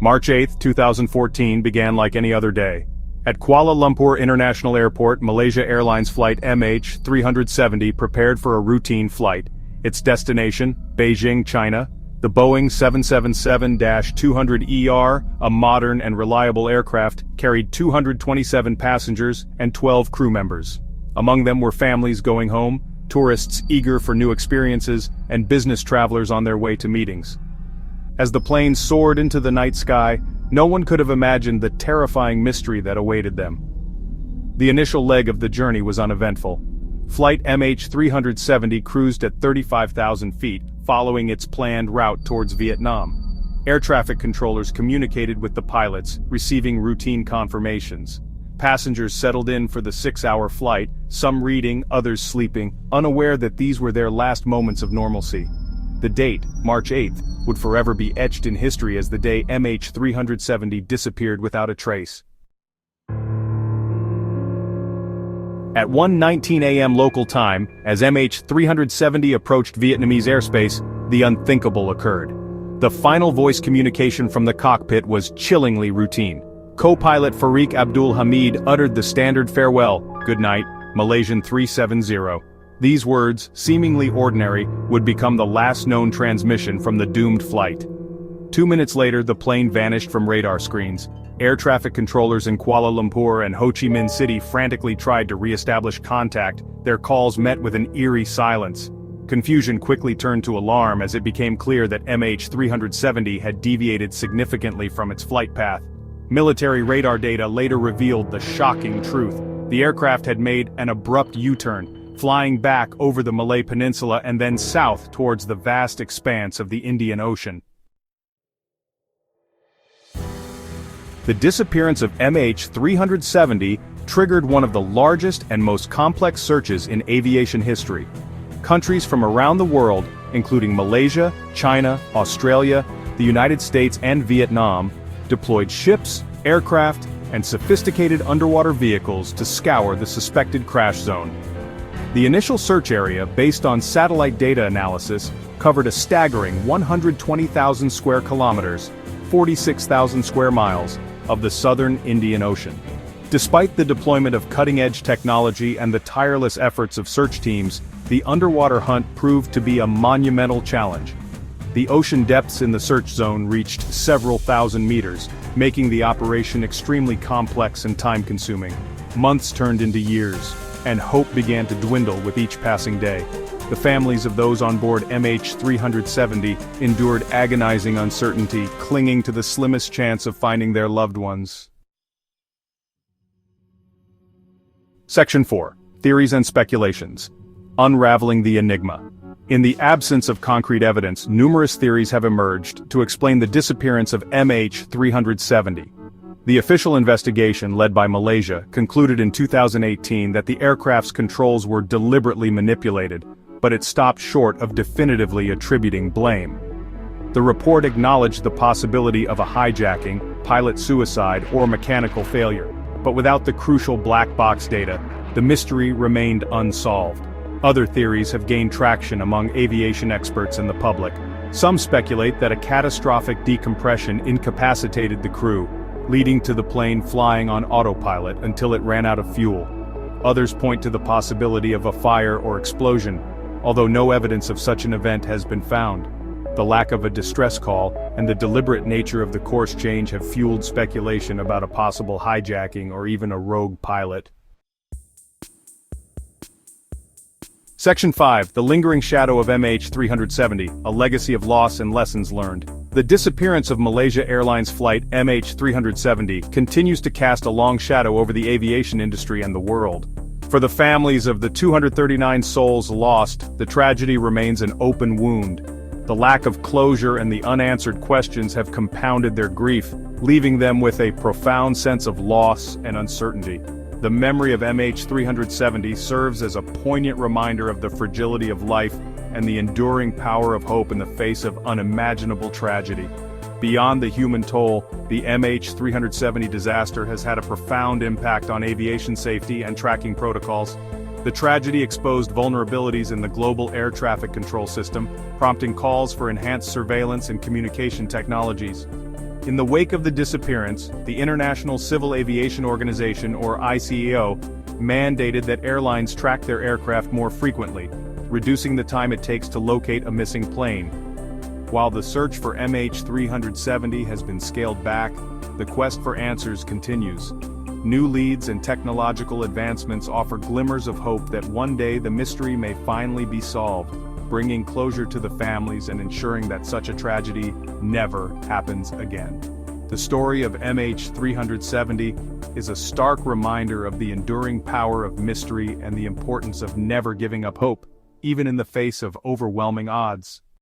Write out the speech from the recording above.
March 8, 2014 began like any other day. At Kuala Lumpur International Airport, Malaysia Airlines flight MH370 prepared for a routine flight. Its destination, Beijing, China. The Boeing 777-200ER, a modern and reliable aircraft, carried 227 passengers and 12 crew members. Among them were families going home, tourists eager for new experiences, and business travelers on their way to meetings. As the plane soared into the night sky, no one could have imagined the terrifying mystery that awaited them. The initial leg of the journey was uneventful. Flight MH370 cruised at 35,000 feet, following its planned route towards Vietnam. Air traffic controllers communicated with the pilots, receiving routine confirmations. Passengers settled in for the 6-hour flight, some reading, others sleeping, unaware that these were their last moments of normalcy. The date, March 8th, would forever be etched in history as the day MH370 disappeared without a trace. At 1:19 a.m. local time, as MH370 approached Vietnamese airspace, the unthinkable occurred. The final voice communication from the cockpit was chillingly routine. Co-pilot Farik Abdul Hamid uttered the standard farewell, "Good night, Malaysian 370. These words, seemingly ordinary, would become the last known transmission from the doomed flight. 2 minutes later, the plane vanished from radar screens. Air traffic controllers in Kuala Lumpur and Ho Chi Minh City frantically tried to re-establish contact, their calls met with an eerie silence. Confusion quickly turned to alarm as it became clear that MH370 had deviated significantly from its flight path. Military radar data later revealed the shocking truth. The aircraft had made an abrupt U-turn, flying back over the Malay Peninsula and then south towards the vast expanse of the Indian Ocean. The disappearance of MH370 triggered one of the largest and most complex searches in aviation history. Countries from around the world, including Malaysia, China, Australia, the United States and Vietnam, deployed ships, aircraft, and sophisticated underwater vehicles to scour the suspected crash zone. The initial search area, based on satellite data analysis, covered a staggering 120,000 square kilometers, 46,000 square miles, of the southern Indian Ocean. Despite the deployment of cutting-edge technology and the tireless efforts of search teams, the underwater hunt proved to be a monumental challenge. The ocean depths in the search zone reached several thousand meters, making the operation extremely complex and time-consuming. Months turned into years, and hope began to dwindle with each passing day. The families of those on board MH370 endured agonizing uncertainty, clinging to the slimmest chance of finding their loved ones. Section 4. Theories and Speculations. Unraveling the Enigma. In the absence of concrete evidence, numerous theories have emerged to explain the disappearance of MH370. The official investigation, led by Malaysia, concluded in 2018 that the aircraft's controls were deliberately manipulated, but it stopped short of definitively attributing blame. The report acknowledged the possibility of a hijacking, pilot suicide, or mechanical failure, but without the crucial black box data, the mystery remained unsolved. Other theories have gained traction among aviation experts and the public. Some speculate that a catastrophic decompression incapacitated the crew, leading to the plane flying on autopilot until it ran out of fuel. Others point to the possibility of a fire or explosion, although no evidence of such an event has been found. The lack of a distress call and the deliberate nature of the course change have fueled speculation about a possible hijacking or even a rogue pilot. Section 5. The Lingering Shadow of MH370, a Legacy of Loss and Lessons Learned. The disappearance of Malaysia Airlines flight MH370 continues to cast a long shadow over the aviation industry and the world. For the families of the 239 souls lost, the tragedy remains an open wound. The lack of closure and the unanswered questions have compounded their grief, leaving them with a profound sense of loss and uncertainty. The memory of MH370 serves as a poignant reminder of the fragility of life and the enduring power of hope in the face of unimaginable tragedy. Beyond the human toll, the MH370 disaster has had a profound impact on aviation safety and tracking protocols. The tragedy exposed vulnerabilities in the global air traffic control system, prompting calls for enhanced surveillance and communication technologies. In the wake of the disappearance, the International Civil Aviation Organization, or ICAO, mandated that airlines track their aircraft more frequently, reducing the time it takes to locate a missing plane. While the search for MH370 has been scaled back, the quest for answers continues. New leads and technological advancements offer glimmers of hope that one day the mystery may finally be solved, bringing closure to the families and ensuring that such a tragedy never happens again. The story of MH370 is a stark reminder of the enduring power of mystery and the importance of never giving up hope, even in the face of overwhelming odds.